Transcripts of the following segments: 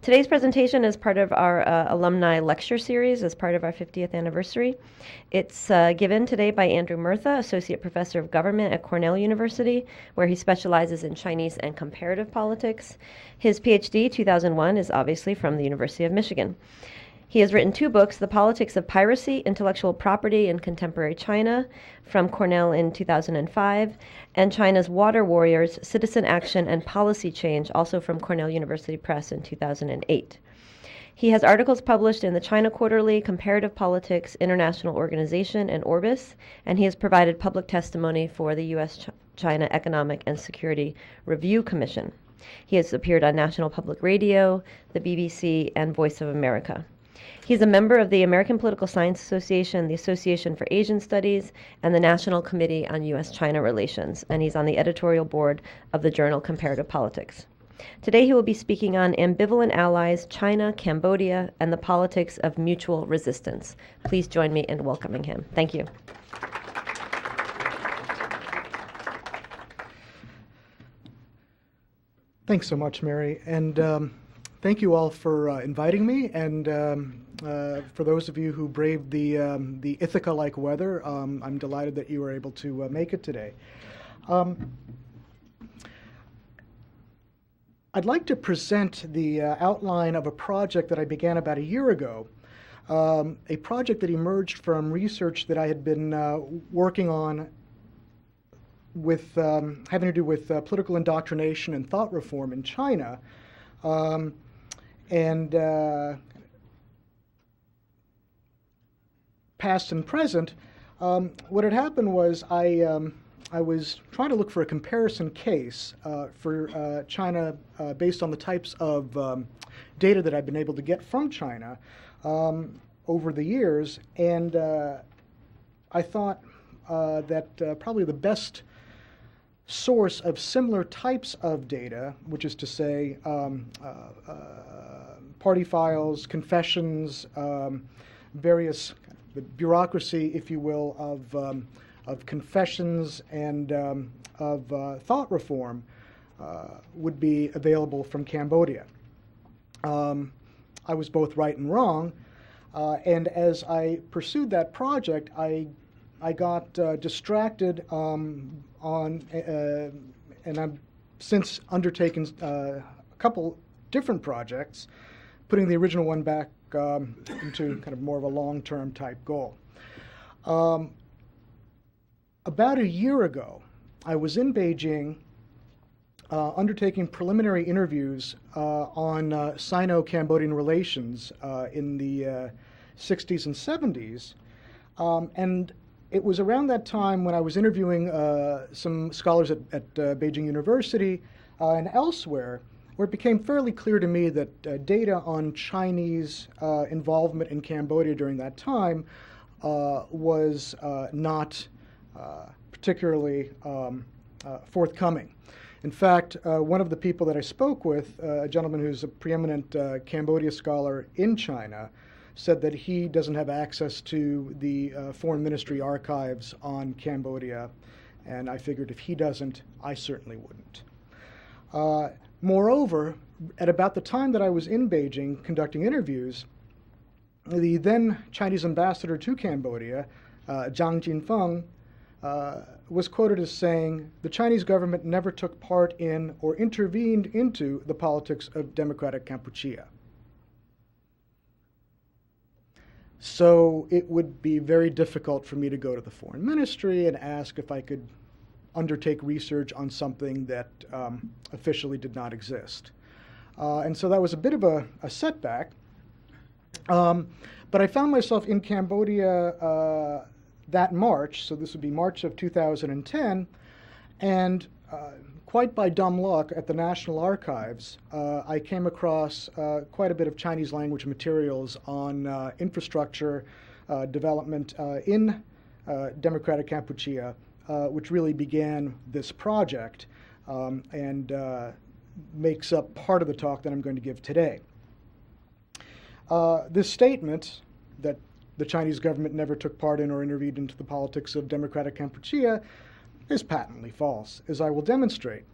Today's presentation is part of our alumni lecture series as part of our 50th anniversary. It's given today by Andrew Mertha, Associate Professor of Government at Cornell University, where he specializes in Chinese and comparative politics. His PhD, 2001, is obviously from the University of Michigan. He has written 2 books, The Politics of Piracy, Intellectual Property in Contemporary China, from Cornell in 2005, and China's Water Warriors, Citizen Action and Policy Change, also from Cornell University Press in 2008. He has articles published in the China Quarterly, Comparative Politics, International Organization, and Orbis, and he has provided public testimony for the U.S.-China Economic and Security Review Commission. He has appeared on National Public Radio, the BBC, and Voice of America. He's a member of the American Political Science Association, the Association for Asian Studies, and the National Committee on U.S.-China Relations, and he's on the editorial board of the journal Comparative Politics. Today he will be speaking on Ambivalent Allies, China, Cambodia, and the Politics of Mutual Resistance. Please join me in welcoming him. Thank you. Thanks so much, Mary, and thank you all for inviting me, and for those of you who braved the Ithaca-like weather, I'm delighted that you were able to make it today. I'd like to present the outline of a project that I began about a year ago, a project that emerged from research that I had been working on with having to do with political indoctrination and thought reform in China. Past and present, what had happened was I was trying to look for a comparison case for China based on the types of data that I've been able to get from China over the years, and I thought that probably the best source of similar types of data, which is to say party files, confessions, various the bureaucracy, if you will, of confessions and of thought reform would be available from Cambodia. I was both right and wrong, and as I pursued that project, I got distracted and I've since undertaken a couple different projects, putting the original one back into kind of more of a long-term type goal. About a year ago, I was in Beijing undertaking preliminary interviews on Sino-Cambodian relations in the 60s and 70s, and it was around that time when I was interviewing some scholars at Beijing University and elsewhere, where it became fairly clear to me that data on Chinese involvement in Cambodia during that time was not particularly forthcoming. In fact, one of the people that I spoke with, a gentleman who's a preeminent Cambodia scholar in China, said that he doesn't have access to the Foreign Ministry archives on Cambodia, and I figured if he doesn't, I certainly wouldn't. Moreover, at about the time that I was in Beijing conducting interviews, the then Chinese ambassador to Cambodia, Zhang Jinfeng, was quoted as saying, "The Chinese government never took part in or intervened into the politics of democratic Kampuchea." So it would be very difficult for me to go to the foreign ministry and ask if I could undertake research on something that officially did not exist. And so that was a bit of a setback. But I found myself in Cambodia that March, so this would be March of 2010, and quite by dumb luck at the National Archives, I came across quite a bit of Chinese language materials on infrastructure development in democratic Kampuchea, which really began this project and makes up part of the talk that I'm going to give today. This statement that the Chinese government never took part in or intervened into the politics of democratic Kampuchea is patently false, as I will demonstrate.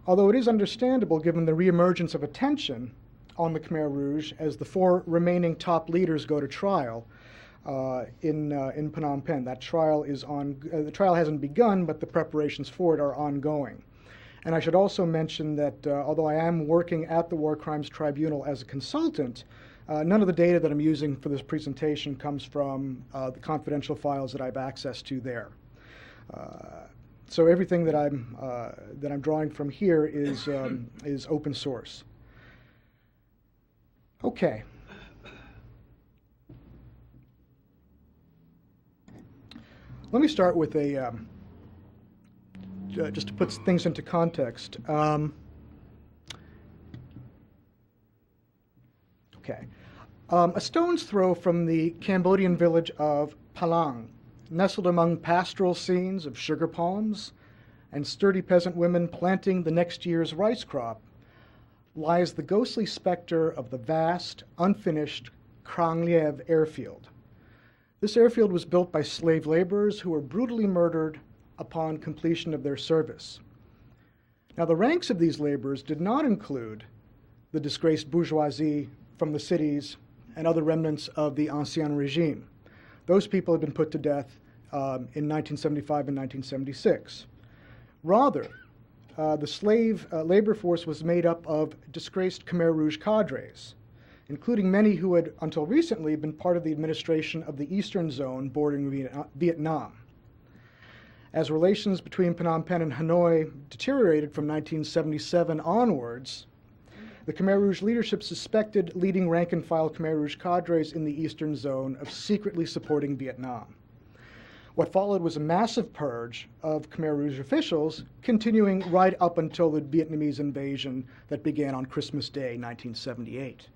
Although it is understandable given the reemergence of attention on the Khmer Rouge as the 4 remaining top leaders go to trial in Phnom Penh. That trial is the trial hasn't begun, but the preparations for it are ongoing. And I should also mention that although I am working at the War Crimes Tribunal as a consultant, none of the data that I'm using for this presentation comes from the confidential files that I have access to there. So everything that I'm drawing from here is open source. Okay. Let me start with a just to put things into context. Okay. A stone's throw from the Cambodian village of Palang, nestled among pastoral scenes of sugar palms and sturdy peasant women planting the next year's rice crop, lies the ghostly specter of the vast, unfinished Krang Airfield. This airfield was built by slave laborers who were brutally murdered upon completion of their service. Now, the ranks of these laborers did not include the disgraced bourgeoisie from the cities and other remnants of the Ancien regime. Those people had been put to death in 1975 and 1976. Rather, the slave labor force was made up of disgraced Khmer Rouge cadres, including many who had, until recently, been part of the administration of the Eastern Zone bordering Vietnam. As relations between Phnom Penh and Hanoi deteriorated from 1977 onwards, the Khmer Rouge leadership suspected leading rank-and-file Khmer Rouge cadres in the Eastern Zone of secretly supporting Vietnam. What followed was a massive purge of Khmer Rouge officials, continuing right up until the Vietnamese invasion that began on Christmas Day, 1978.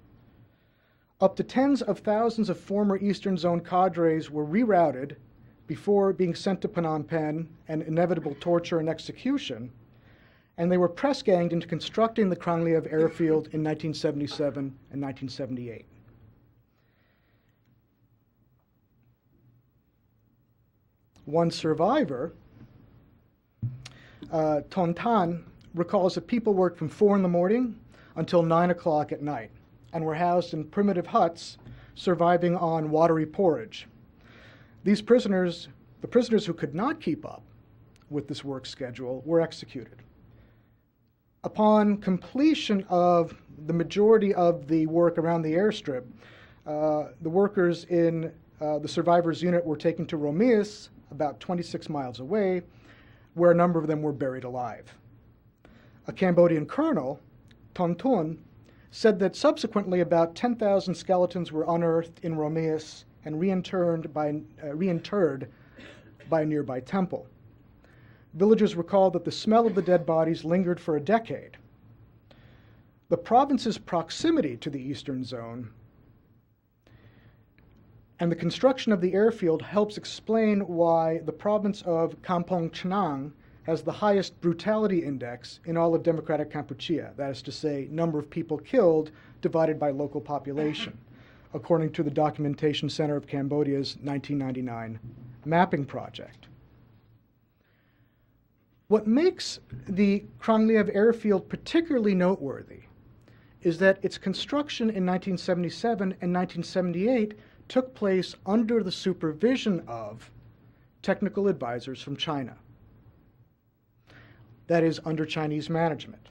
Up to tens of thousands of former Eastern Zone cadres were rerouted before being sent to Phnom Penh and inevitable torture and execution, and they were press-ganged into constructing the Krang Airfield in 1977 and 1978. One survivor, Ton Tan, recalls that people worked from 4 in the morning until 9 o'clock at night and were housed in primitive huts surviving on watery porridge. These prisoners, the prisoners who could not keep up with this work schedule, were executed. Upon completion of the majority of the work around the airstrip, the workers in the survivors' unit were taken to Romeus, about 26 miles away, where a number of them were buried alive. A Cambodian colonel, Ton Tun, said that subsequently about 10,000 skeletons were unearthed in Romeus and reinterred by a nearby temple. Villagers recalled that the smell of the dead bodies lingered for a decade. The province's proximity to the Eastern Zone and the construction of the airfield helps explain why the province of Kampong Chnang has the highest brutality index in all of democratic Kampuchea, that is to say, number of people killed divided by local population, according to the Documentation Center of Cambodia's 1999 mapping project. What makes the Krang Airfield particularly noteworthy is that its construction in 1977 and 1978 took place under the supervision of technical advisors from China. That is, under Chinese management.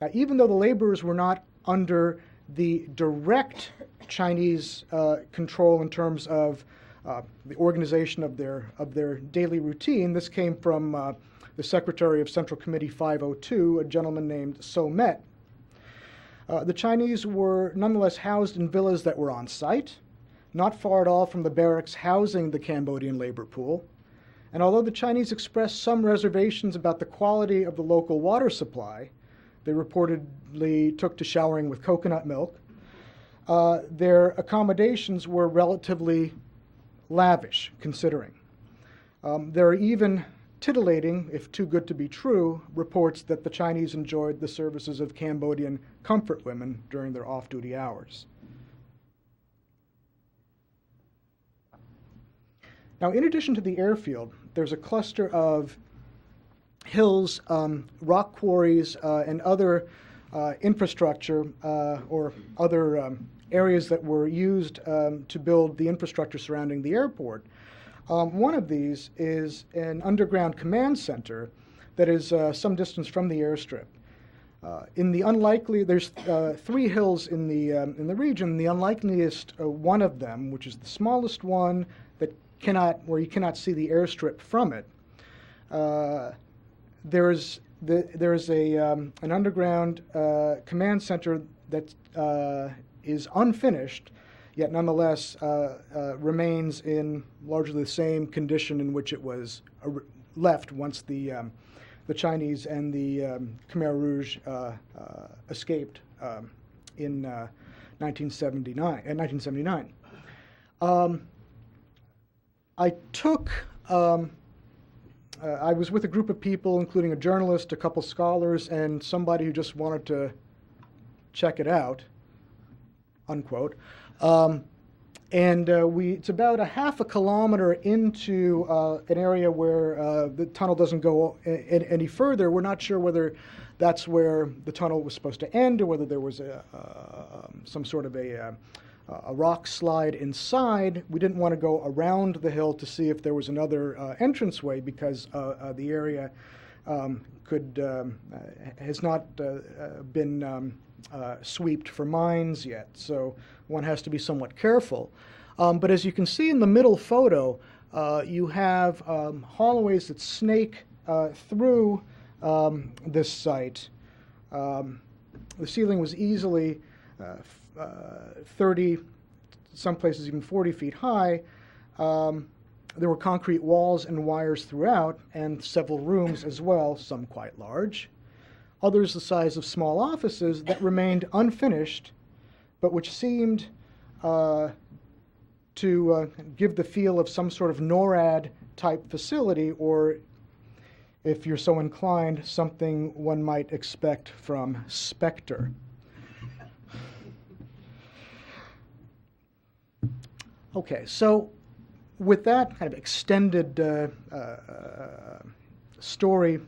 Now, even though the laborers were not under the direct Chinese control in terms of the organization of their daily routine, this came from the Secretary of Central Committee 502, a gentleman named So Met. The Chinese were nonetheless housed in villas that were on site, not far at all from the barracks housing the Cambodian labor pool. And although the Chinese expressed some reservations about the quality of the local water supply, they reportedly took to showering with coconut milk, their accommodations were relatively lavish, considering. There are even titillating, if too good to be true, reports that the Chinese enjoyed the services of Cambodian comfort women during their off-duty hours. Now, in addition to the airfield, there's a cluster of hills, rock quarries, and other infrastructure or other areas that were used to build the infrastructure surrounding the airport. One of these is an underground command center that is some distance from the airstrip. In the unlikely, there's 3 hills in the region. The unlikeliest one of them, which is the smallest one that where you cannot see the airstrip from it, there is an underground command center that is unfinished, yet nonetheless remains in largely the same condition in which it was left once the Chinese and the Khmer Rouge escaped in 1979. I was with a group of people, including a journalist, a couple scholars, and somebody who just wanted to check it out, unquote. It's about a half a kilometer into an area where the tunnel doesn't go any further. We're not sure whether that's where the tunnel was supposed to end or whether there was some sort of a rock slide inside. We didn't want to go around the hill to see if there was another entranceway because the area has not been swept for mines yet, so one has to be somewhat careful. But as you can see in the middle photo, you have hallways that snake through this site. The ceiling was easily 30, some places even 40 feet high. There were concrete walls and wires throughout, and several rooms as well, some quite large. Others the size of small offices that remained unfinished, but which seemed to give the feel of some sort of NORAD-type facility, or, if you're so inclined, something one might expect from Spectre. Okay, so with that kind of extended story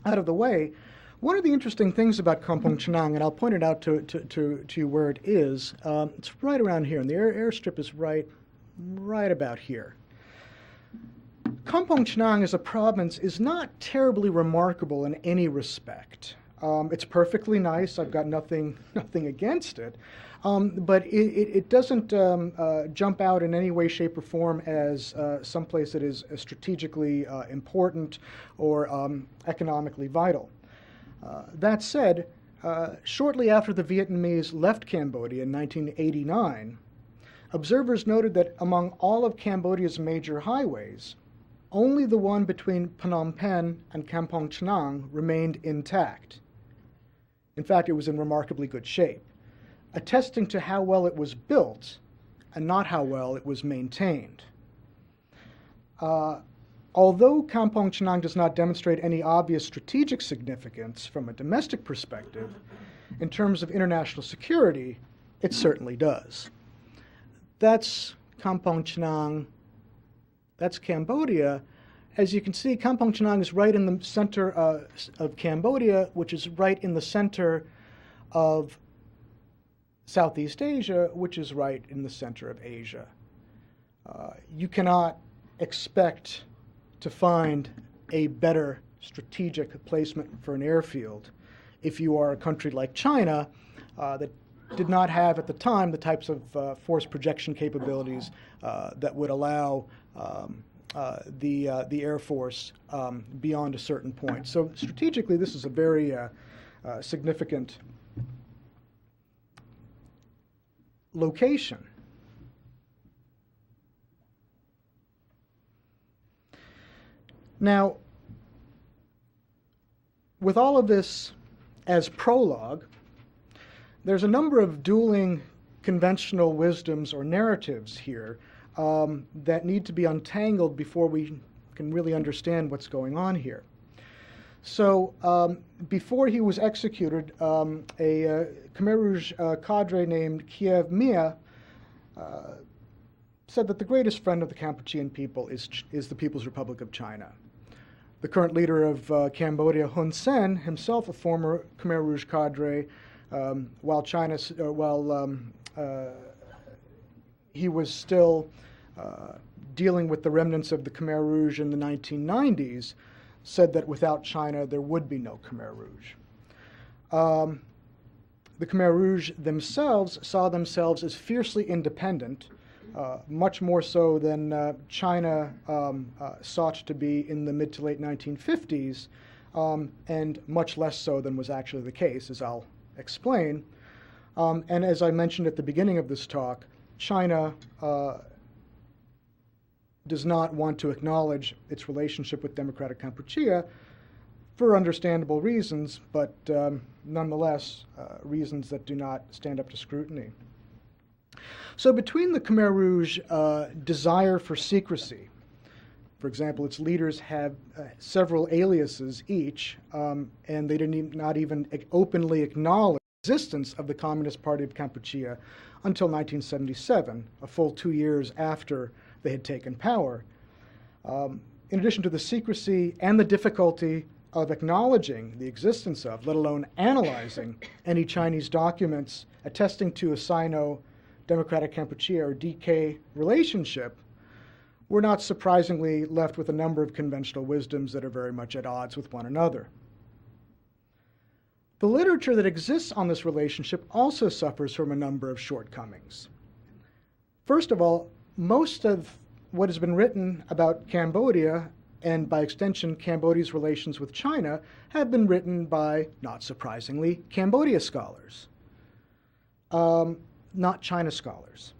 out of the way, one of the interesting things about Kampong Chhnang, and I'll point it out to you where it is, it's right around here, and the airstrip is right about here. Kampong Chhnang as a province is not terribly remarkable in any respect. It's perfectly nice. I've got nothing against it. But it doesn't jump out in any way, shape, or form as someplace that is strategically important or economically vital. That said, shortly after the Vietnamese left Cambodia in 1989, observers noted that among all of Cambodia's major highways, only the one between Phnom Penh and Kampong Chhnang remained intact. In fact, it was in remarkably good shape, attesting to how well it was built and not how well it was maintained. Although Kampong Chhnang does not demonstrate any obvious strategic significance from a domestic perspective, in terms of international security, it certainly does. That's Kampong Chhnang. That's Cambodia. As you can see, Kampong Chhnang is right in the center of Cambodia, which is right in the center of Southeast Asia, which is right in the center of Asia. You cannot expect to find a better strategic placement for an airfield if you are a country like China that did not have at the time the types of force projection capabilities that would allow the Air Force beyond a certain point. So strategically, this is a very significant location. Now, with all of this as prologue, there's a number of dueling conventional wisdoms or narratives here that need to be untangled before we can really understand what's going on here. So before he was executed, a Khmer Rouge cadre named Kiev Mia said that the greatest friend of the Kampuchean people is the People's Republic of China. The current leader of Cambodia, Hun Sen, himself a former Khmer Rouge cadre, while he was still dealing with the remnants of the Khmer Rouge in the 1990s, said that without China there would be no Khmer Rouge. The Khmer Rouge themselves saw themselves as fiercely independent, much more so than China sought to be in the mid to late 1950s, and much less so than was actually the case, as I'll explain. And as I mentioned at the beginning of this talk, China does not want to acknowledge its relationship with Democratic Kampuchea for understandable reasons, but nonetheless reasons that do not stand up to scrutiny. So between the Khmer Rouge desire for secrecy, for example, its leaders have several aliases each, and they did not even openly acknowledge the existence of the Communist Party of Kampuchea until 1977, a full 2 years after they had taken power. In addition to the secrecy and the difficulty of acknowledging the existence of, let alone analyzing, any Chinese documents attesting to a Sino-Democratic Kampuchea, or DK, relationship, we're not surprisingly left with a number of conventional wisdoms that are very much at odds with one another. The literature that exists on this relationship also suffers from a number of shortcomings. First of all, most of what has been written about Cambodia, and by extension Cambodia's relations with China, have been written by, not surprisingly, Cambodia scholars, not China scholars.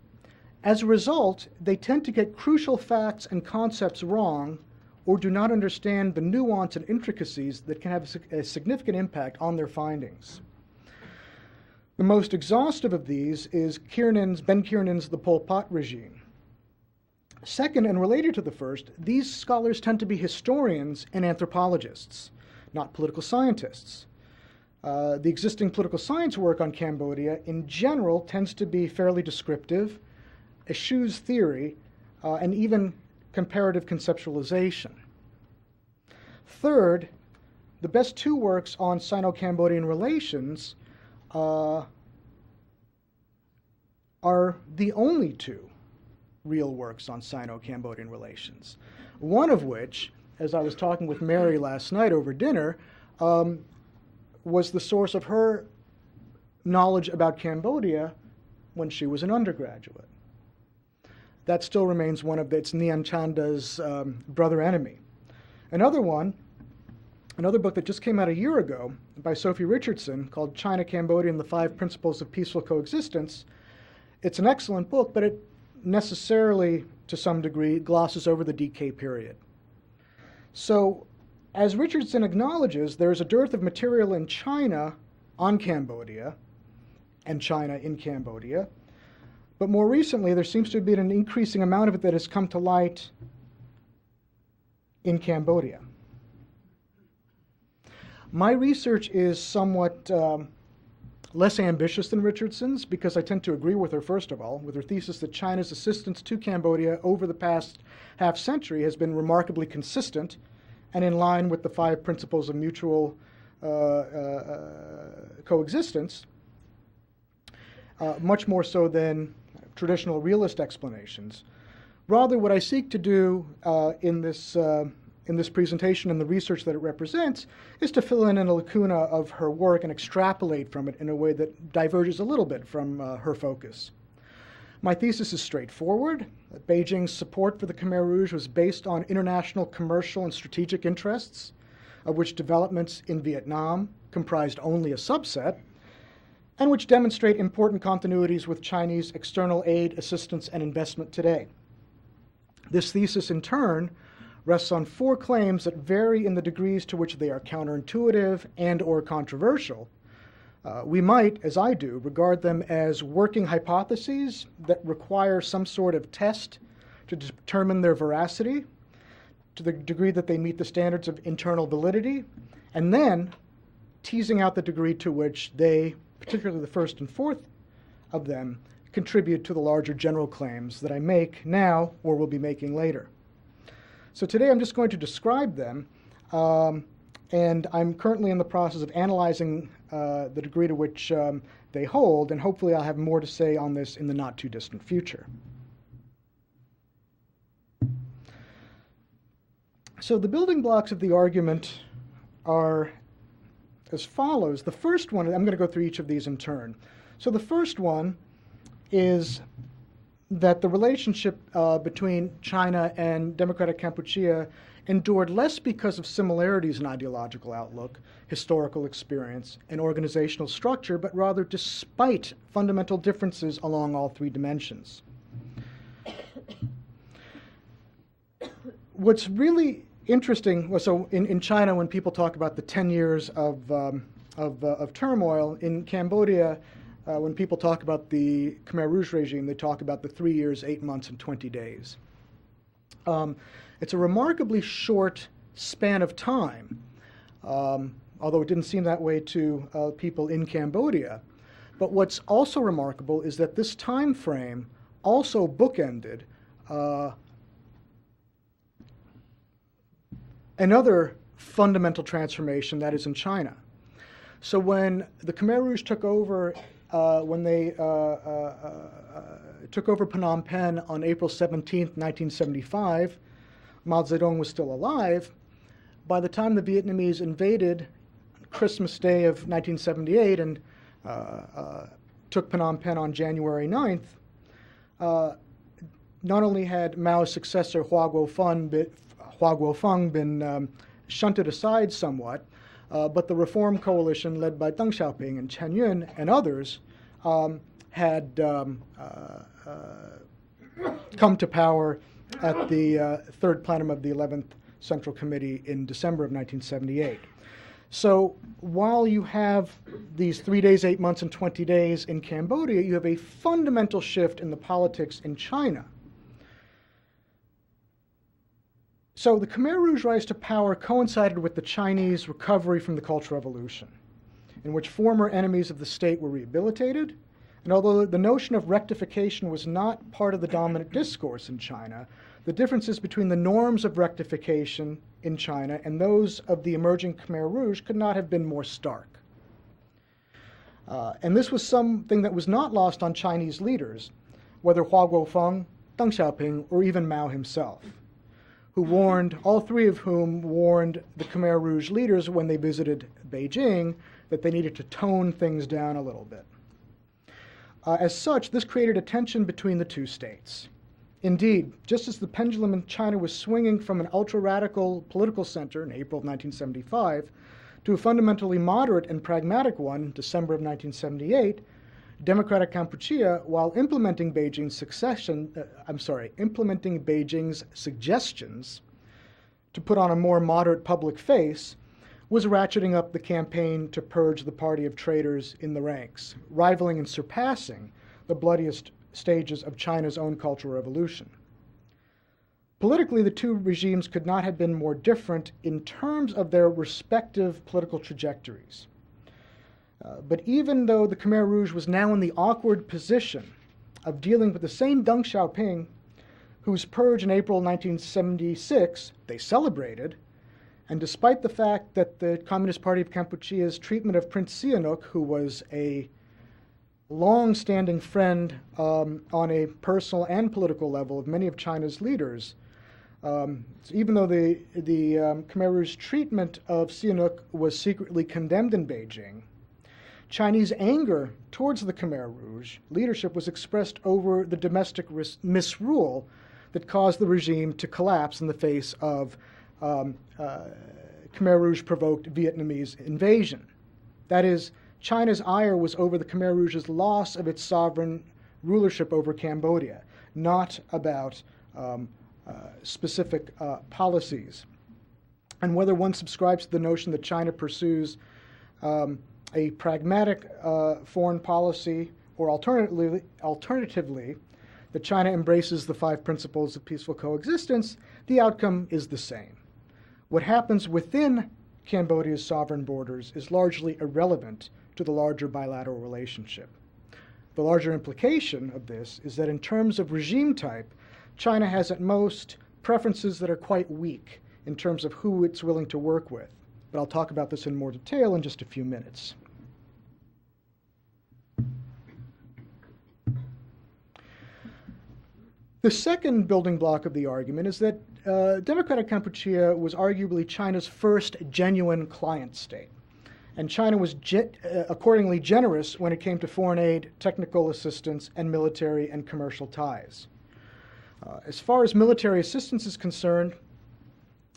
As a result, they tend to get crucial facts and concepts wrong, or do not understand the nuance and intricacies that can have a significant impact on their findings. The most exhaustive of these is Ben Kiernan's The Pol Pot Regime. Second, and related to the first, these scholars tend to be historians and anthropologists, not political scientists. The existing political science work on Cambodia, in general, tends to be fairly descriptive, eschews theory, and even comparative conceptualization. Third, the best two works on Sino-Cambodian relations are the only two real works on Sino-Cambodian relations, one of which, as I was talking with Mary last night over dinner, was the source of her knowledge about Cambodia when she was an undergraduate. That still remains one of it's Nyan Chanda's brother enemy. Another book that just came out a year ago by Sophie Richardson called China, Cambodia, and the Five Principles of Peaceful Coexistence. It's an excellent book, but it necessarily, to some degree, glosses over the DK period. So, as Richardson acknowledges, there is a dearth of material in China on Cambodia and China in Cambodia. But more recently, there seems to have been an increasing amount of it that has come to light in Cambodia. My research is somewhat less ambitious than Richardson's because I tend to agree with her, first of all, with her thesis that China's assistance to Cambodia over the past half-century has been remarkably consistent and in line with the five principles of mutual coexistence, much more so than traditional realist explanations. Rather, what I seek to do in this presentation and the research that it represents is to fill in a lacuna of her work and extrapolate from it in a way that diverges a little bit from her focus. My thesis is straightforward. Beijing's support for the Khmer Rouge was based on international commercial and strategic interests, of which developments in Vietnam comprised only a subset, and which demonstrate important continuities with Chinese external aid, assistance, and investment today. This thesis, in turn, rests on four claims that vary in the degrees to which they are counterintuitive and or controversial. We might, as I do, regard them as working hypotheses that require some sort of test to determine their veracity, to the degree that they meet the standards of internal validity, and then teasing out the degree to which they, particularly the first and fourth of them, contribute to the larger general claims that I make now or will be making later. So today I'm just going to describe them, And I'm currently in the process of analyzing the degree to which they hold, and hopefully I'll have more to say on this in the not-too-distant future. So the building blocks of the argument are as follows. The first one, I'm going to go through each of these in turn. So the first one is that the relationship between China and Democratic Kampuchea endured less because of similarities in ideological outlook, historical experience, and organizational structure, but rather despite fundamental differences along all three dimensions. What's really interesting, so in China, when people talk about the 10 years of turmoil, in Cambodia, when people talk about the Khmer Rouge regime, they talk about the 3 years, 8 months, and 20 days. It's a remarkably short span of time, although it didn't seem that way to people in Cambodia. But what's also remarkable is that this time frame also bookended another fundamental transformation that is in China. So when the Khmer Rouge took over, when they took over Phnom Penh on April 17th, 1975, Mao Zedong was still alive. By the time the Vietnamese invaded Christmas Day of 1978 and took Phnom Penh on January 9th, not only had Mao's successor Hua Guofeng been shunted aside somewhat, but the Reform Coalition led by Deng Xiaoping and Chen Yun and others had come to power at the third plenum of the 11th Central Committee in December of 1978. So while you have these 3 days, 8 months, and 20 days in Cambodia, you have a fundamental shift in the politics in China. So the Khmer Rouge rise to power coincided with the Chinese recovery from the Cultural Revolution, in which former enemies of the state were rehabilitated. And although the notion of rectification was not part of the dominant discourse in China, the differences between the norms of rectification in China and those of the emerging Khmer Rouge could not have been more stark. And this was something that was not lost on Chinese leaders, whether Hua Guofeng, Deng Xiaoping, or even Mao himself, who warned, all three of whom warned the Khmer Rouge leaders when they visited Beijing that they needed to tone things down a little bit. As such, this created a tension between the two states. Indeed, just as the pendulum in China was swinging from an ultra-radical political center in April of 1975 to a fundamentally moderate and pragmatic one in December of 1978, Democratic Kampuchea, while implementing Beijing's suggestions to put on a more moderate public face, was ratcheting up the campaign to purge the party of traitors in the ranks, rivaling and surpassing the bloodiest stages of China's own Cultural Revolution. Politically, the two regimes could not have been more different in terms of their respective political trajectories. But even though the Khmer Rouge was now in the awkward position of dealing with the same Deng Xiaoping, whose purge in April 1976 they celebrated, and despite the fact that the Communist Party of Kampuchea's treatment of Prince Sihanouk, who was a long-standing friend on a personal and political level of many of China's leaders, so even though the Khmer Rouge treatment of Sihanouk was secretly condemned in Beijing, Chinese anger towards the Khmer Rouge leadership was expressed over the domestic misrule that caused the regime to collapse in the face of Khmer Rouge-provoked Vietnamese invasion. That is, China's ire was over the Khmer Rouge's loss of its sovereign rulership over Cambodia, not about specific policies. And whether one subscribes to the notion that China pursues a pragmatic foreign policy, or alternatively, that China embraces the 5 principles of peaceful coexistence, the outcome is the same. What happens within Cambodia's sovereign borders is largely irrelevant to the larger bilateral relationship. The larger implication of this is that in terms of regime type, China has at most preferences that are quite weak in terms of who it's willing to work with. But I'll talk about this in more detail in just a few minutes. The second building block of the argument is that Democratic Kampuchea was arguably China's first genuine client state. And China was accordingly generous when it came to foreign aid, technical assistance, and military and commercial ties. As far as military assistance is concerned,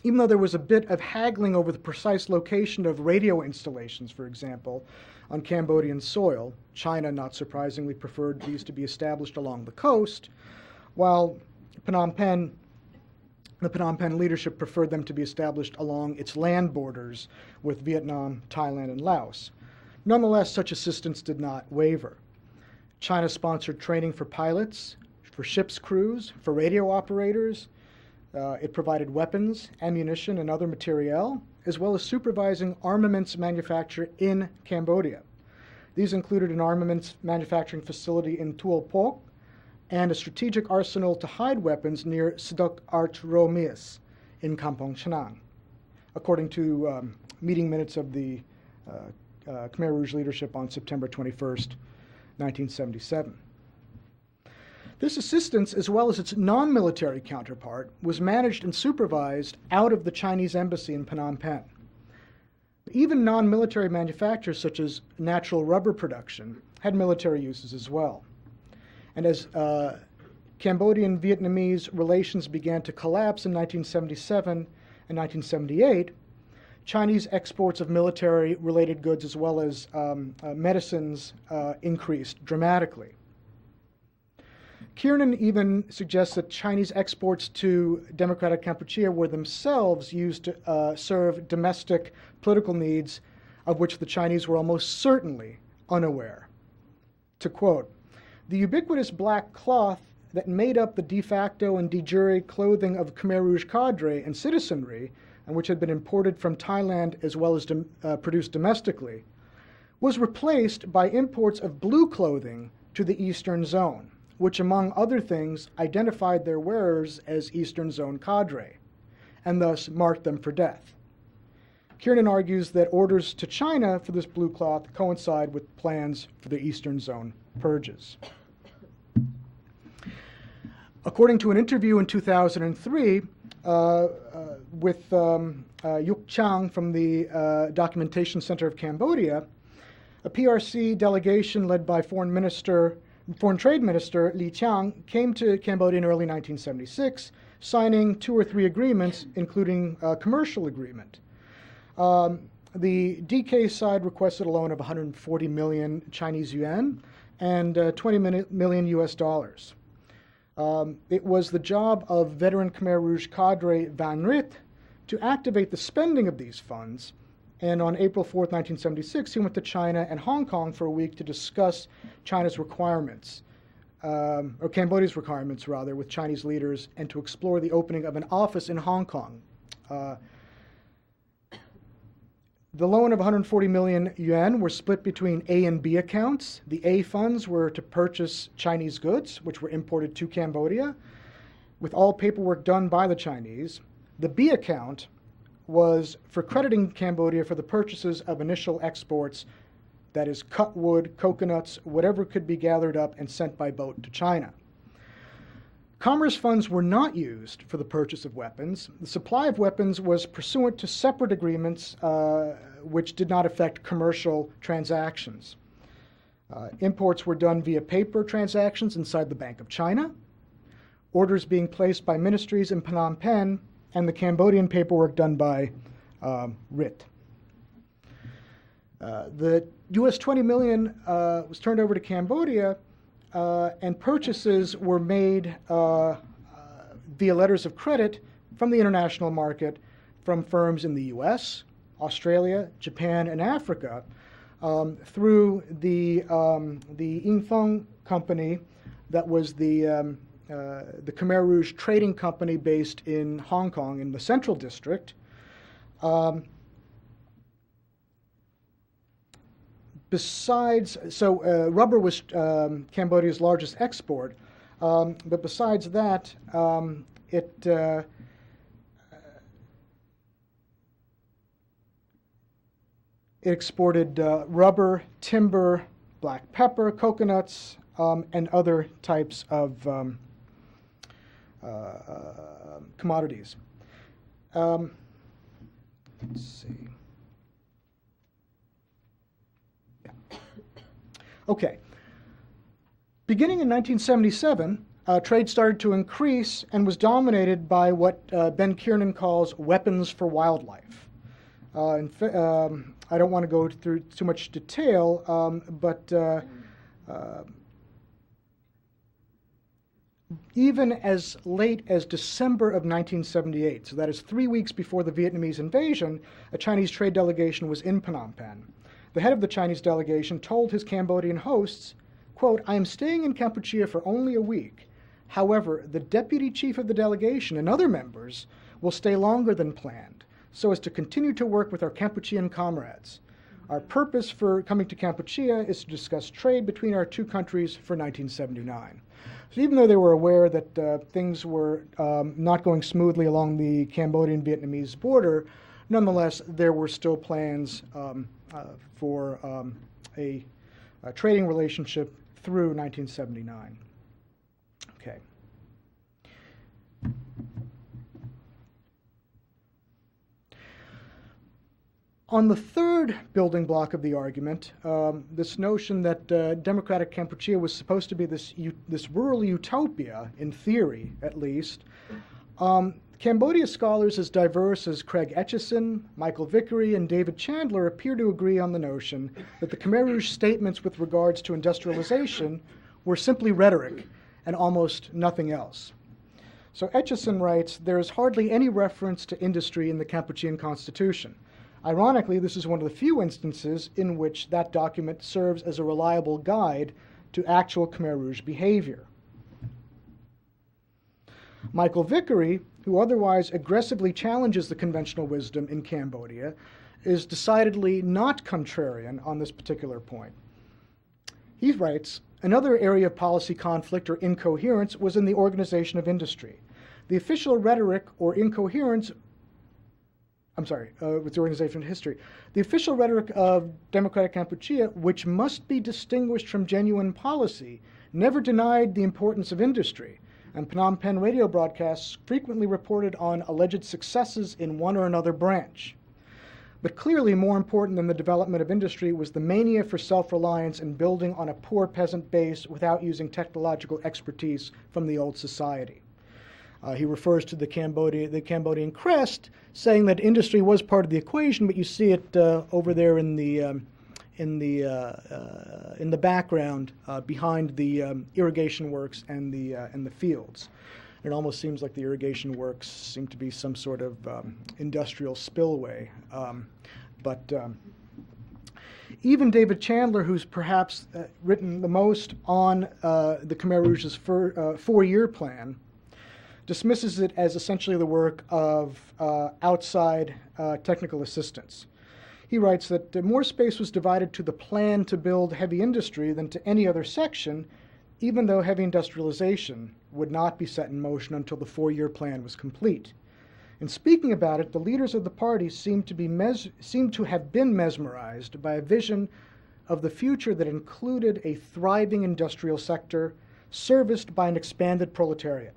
even though there was a bit of haggling over the precise location of radio installations, for example, on Cambodian soil, China, not surprisingly, preferred these to be established along the coast, while the Phnom Penh leadership preferred them to be established along its land borders with Vietnam, Thailand, and Laos. Nonetheless, such assistance did not waver. China sponsored training for pilots, for ship's crews, for radio operators. It provided weapons, ammunition, and other materiel, as well as supervising armaments manufacture in Cambodia. These included an armaments manufacturing facility in Tuol Pok and a strategic arsenal to hide weapons near Sadok Arch Ro Mies in Kampong Chnang, according to meeting minutes of the Khmer Rouge leadership on September 21st, 1977. This assistance, as well as its non-military counterpart, was managed and supervised out of the Chinese embassy in Phnom Penh. Even non-military manufacturers, such as natural rubber production, had military uses as well. And as Cambodian-Vietnamese relations began to collapse in 1977 and 1978, Chinese exports of military-related goods as well as medicines increased dramatically. Kiernan even suggests that Chinese exports to Democratic Kampuchea were themselves used to serve domestic political needs of which the Chinese were almost certainly unaware. To quote, "The ubiquitous black cloth that made up the de facto and de jure clothing of Khmer Rouge cadre and citizenry, and which had been imported from Thailand as well as produced domestically, was replaced by imports of blue clothing to the Eastern Zone, which, among other things, identified their wearers as Eastern Zone cadre, and thus marked them for death." Kiernan argues that orders to China for this blue cloth coincide with plans for the Eastern Zone purges. According to an interview in 2003 with Yuk Chang from the Documentation Center of Cambodia, a PRC delegation led by Foreign Trade Minister Li Qiang came to Cambodia in early 1976, signing 2 or 3 agreements, including a commercial agreement. The DK side requested a loan of 140 million Chinese yuan and 20 million US dollars. It was the job of veteran Khmer Rouge cadre Van Rit to activate the spending of these funds, and on April 4th, 1976, he went to China and Hong Kong for a week to discuss China's requirements, or Cambodia's requirements, rather, with Chinese leaders, and to explore the opening of an office in Hong Kong. The loan of 140 million yuan were split between A and B accounts. The A funds were to purchase Chinese goods, which were imported to Cambodia, with all paperwork done by the Chinese. The B account was for crediting Cambodia for the purchases of initial exports, that is, cut wood, coconuts, whatever could be gathered up and sent by boat to China. Commerce funds were not used for the purchase of weapons. The supply of weapons was pursuant to separate agreements which did not affect commercial transactions. Imports were done via paper transactions inside the Bank of China, orders being placed by ministries in Phnom Penh, and the Cambodian paperwork done by RIT. The US 20 million was turned over to Cambodia, and purchases were made via letters of credit from the international market from firms in the US, Australia, Japan, and Africa through the Yingfeng company that was the Khmer Rouge trading company based in Hong Kong in the Central District. Rubber was Cambodia's largest export, but besides that, It exported rubber, timber, black pepper, coconuts, and other types of commodities. Let's see. Yeah. Okay. Beginning in 1977, trade started to increase and was dominated by what Ben Kiernan calls weapons for wildlife. I don't want to go through too much detail, but even as late as December of 1978, so that is 3 weeks before the Vietnamese invasion, a Chinese trade delegation was in Phnom Penh. The head of the Chinese delegation told his Cambodian hosts, quote, "I am staying in Kampuchea for only a week. However, the deputy chief of the delegation and other members will stay longer than planned, so as to continue to work with our Kampuchean comrades. Our purpose for coming to Kampuchea is to discuss trade between our two countries for 1979. So even though they were aware that things were not going smoothly along the Cambodian-Vietnamese border, nonetheless, there were still plans for a trading relationship through 1979. Okay. On the third building block of the argument, this notion that democratic Kampuchea was supposed to be this rural utopia, in theory at least, Cambodia scholars as diverse as Craig Etchison, Michael Vickery, and David Chandler appear to agree on the notion that the Khmer Rouge statements with regards to industrialization were simply rhetoric and almost nothing else. So Etchison writes, "There is hardly any reference to industry in the Kampuchean constitution. Ironically, this is one of the few instances in which that document serves as a reliable guide to actual Khmer Rouge behavior." Michael Vickery, who otherwise aggressively challenges the conventional wisdom in Cambodia, is decidedly not contrarian on this particular point. He writes, "Another area of policy conflict or incoherence was in the organization of industry. The official rhetoric or incoherence with the organization of history. The official rhetoric of democratic Kampuchea, which must be distinguished from genuine policy, never denied the importance of industry, and Phnom Penh radio broadcasts frequently reported on alleged successes in one or another branch. But clearly more important than the development of industry was the mania for self-reliance and building on a poor peasant base without using technological expertise from the old society." He refers to the Cambodian crest, saying that industry was part of the equation, but you see it over there in the background behind the irrigation works and the fields. It almost seems like the irrigation works seem to be some sort of industrial spillway. But even David Chandler, who's perhaps written the most on the Khmer Rouge's four-year plan, dismisses it as essentially the work of outside technical assistance. He writes that more space was divided to the plan to build heavy industry than to any other section, even though heavy industrialization would not be set in motion until the four-year plan was complete. In speaking about it, the leaders of the party seem to have been mesmerized by a vision of the future that included a thriving industrial sector serviced by an expanded proletariat.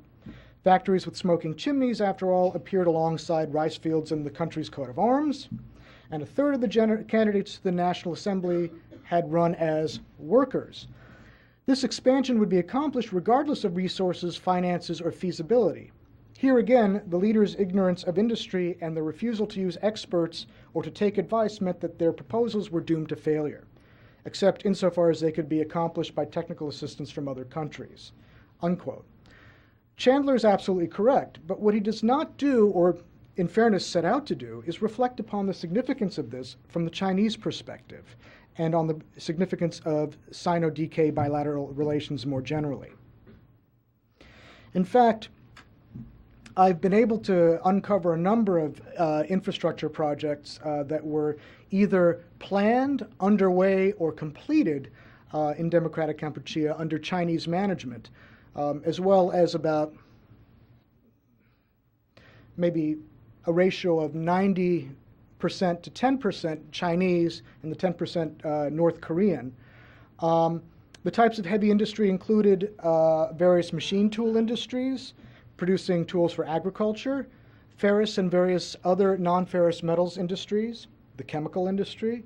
Factories with smoking chimneys, after all, appeared alongside rice fields in the country's coat of arms, and a third of the candidates to the National Assembly had run as workers. This expansion would be accomplished regardless of resources, finances, or feasibility. Here again, the leaders' ignorance of industry and the refusal to use experts or to take advice meant that their proposals were doomed to failure, except insofar as they could be accomplished by technical assistance from other countries." Unquote. Chandler is absolutely correct, but what he does not do, or in fairness set out to do, is reflect upon the significance of this from the Chinese perspective and on the significance of Sino-DK bilateral relations more generally. In fact, I've been able to uncover a number of infrastructure projects that were either planned, underway, or completed in democratic Kampuchea under Chinese management, as well as about maybe a ratio of 90 to 10% Chinese and the 10% North Korean. The types of heavy industry included various machine tool industries, producing tools for agriculture, ferrous and various other non-ferrous metals industries, the chemical industry,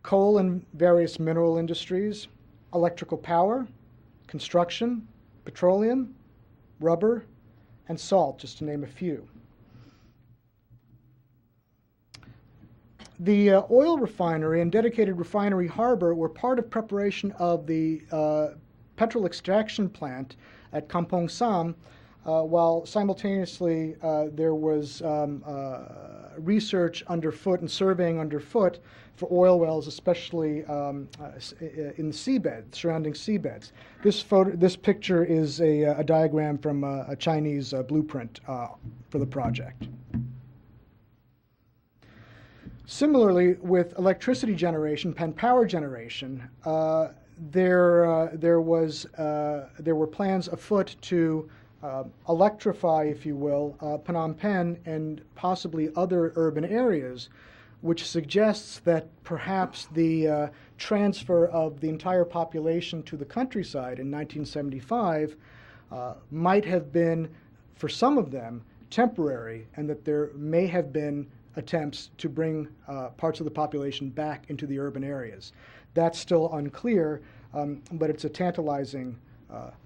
coal and various mineral industries, electrical power, construction, petroleum, rubber, and salt, just to name a few. The oil refinery and dedicated refinery harbor were part of preparation of the petrol extraction plant at Kampong Sam, while simultaneously there was research underfoot and surveying underfoot for oil wells, especially in the seabed, surrounding seabeds. This picture is a diagram from a Chinese blueprint for the project. Similarly, with electricity generation and power generation, there were plans afoot to electrify, if you will, Phnom Penh and possibly other urban areas, which suggests that perhaps the transfer of the entire population to the countryside in 1975 might have been, for some of them, temporary, and that there may have been attempts to bring parts of the population back into the urban areas. That's still unclear, but it's a tantalizing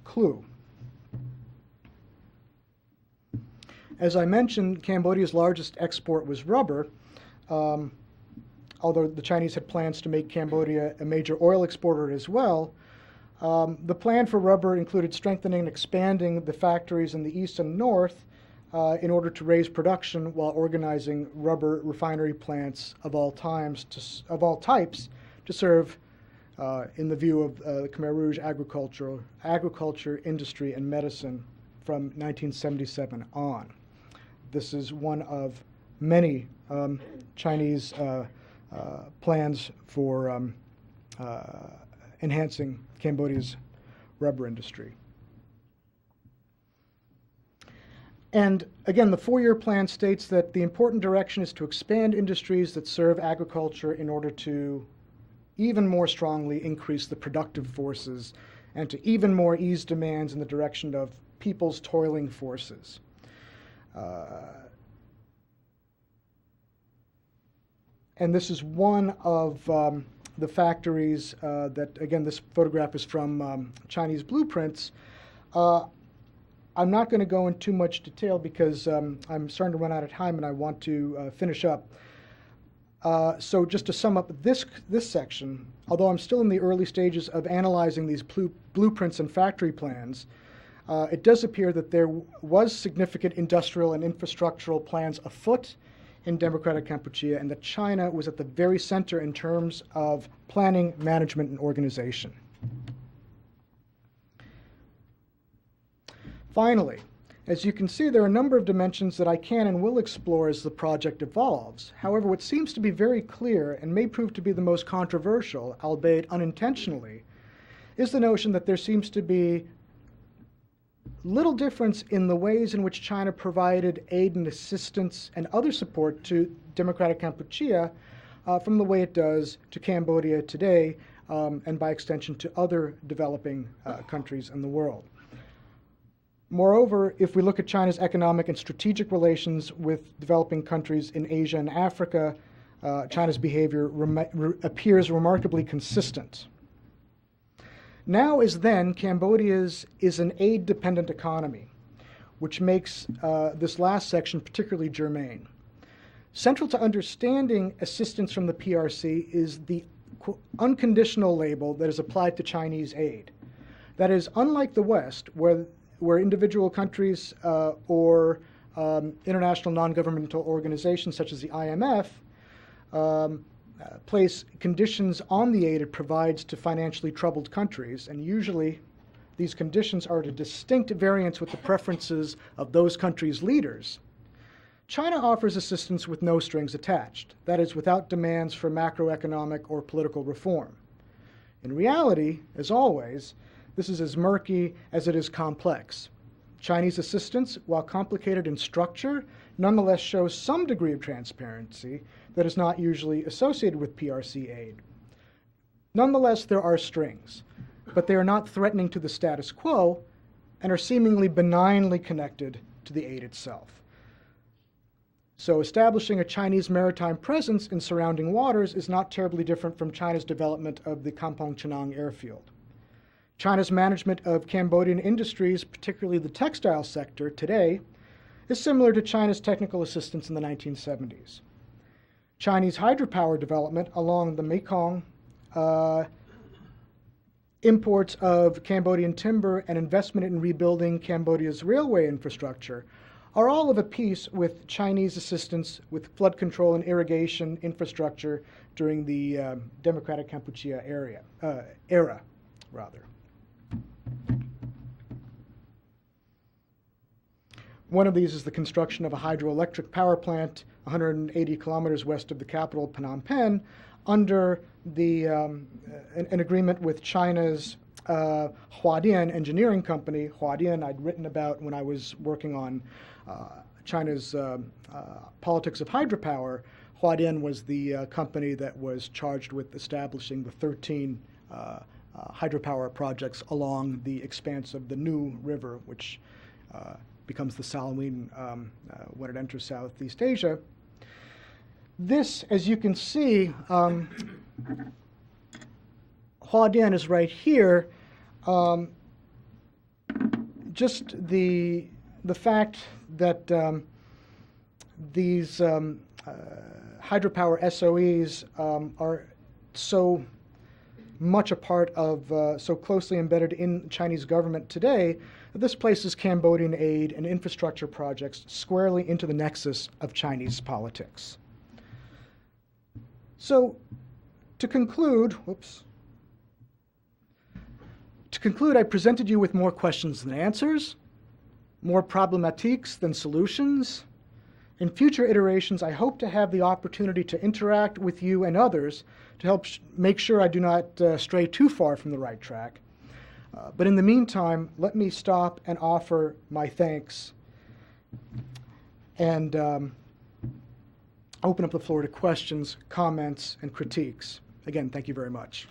clue. As I mentioned, Cambodia's largest export was rubber, although the Chinese had plans to make Cambodia a major oil exporter as well. The plan for rubber included strengthening and expanding the factories in the east and north in order to raise production while organizing rubber refinery plants of all types to serve, in the view of the Khmer Rouge, agriculture, industry, and medicine from 1977 on. This is one of many Chinese plans for enhancing Cambodia's rubber industry. And again, the four-year plan states that the important direction is to expand industries that serve agriculture in order to even more strongly increase the productive forces and to even more ease demands in the direction of people's toiling forces. And this is one of the factories that, again, this photograph is from Chinese blueprints. I'm not going to go into too much detail because I'm starting to run out of time and I want to finish up. So just to sum up this section, although I'm still in the early stages of analyzing these blueprints and factory plans, it does appear that there was significant industrial and infrastructural plans afoot in democratic Kampuchea, and that China was at the very center in terms of planning, management, and organization. Finally, as you can see, there are a number of dimensions that I can and will explore as the project evolves. However, what seems to be very clear and may prove to be the most controversial, albeit unintentionally, is the notion that there seems to be little difference in the ways in which China provided aid and assistance and other support to democratic Kampuchea from the way it does to Cambodia today, and by extension to other developing countries in the world. Moreover, if we look at China's economic and strategic relations with developing countries in Asia and Africa, China's behavior appears remarkably consistent. Now as then, Cambodia's is an aid-dependent economy, which makes this last section particularly germane. Central to understanding assistance from the PRC is the unconditional label that is applied to Chinese aid. That is, unlike the West, where individual countries or international non-governmental organizations such as the IMF place conditions on the aid it provides to financially troubled countries, and usually these conditions are at a distinct variance with the preferences of those countries' leaders. China offers assistance with no strings attached, that is, without demands for macroeconomic or political reform. In reality, as always, this is as murky as it is complex. Chinese assistance, while complicated in structure, nonetheless shows some degree of transparency that is not usually associated with PRC aid. Nonetheless, there are strings, but they are not threatening to the status quo and are seemingly benignly connected to the aid itself. So establishing a Chinese maritime presence in surrounding waters is not terribly different from China's development of the Kampong Chhnang Airfield. China's management of Cambodian industries, particularly the textile sector today, is similar to China's technical assistance in the 1970s. Chinese hydropower development along the Mekong, imports of Cambodian timber, and investment in rebuilding Cambodia's railway infrastructure are all of a piece with Chinese assistance with flood control and irrigation infrastructure during the Democratic Kampuchea era. One of these is the construction of a hydroelectric power plant 180 kilometers west of the capital, Phnom Penh, under an agreement with China's Huadian engineering company. Huadian I'd written about when I was working on China's politics of hydropower. Huadian was the company that was charged with establishing the 13 hydropower projects along the expanse of the New River, which becomes the Salween when it enters Southeast Asia. This, as you can see, Huadian is right here. Just the fact that these hydropower SOEs are so much a part of, so closely embedded in Chinese government today, this places Cambodian aid and infrastructure projects squarely into the nexus of Chinese politics. So, to conclude, I presented you with more questions than answers, more problematiques than solutions. In future iterations, I hope to have the opportunity to interact with you and others to help make sure I do not stray too far from the right track. But in the meantime, let me stop and offer my thanks and open up the floor to questions, comments, and critiques. Again, thank you very much.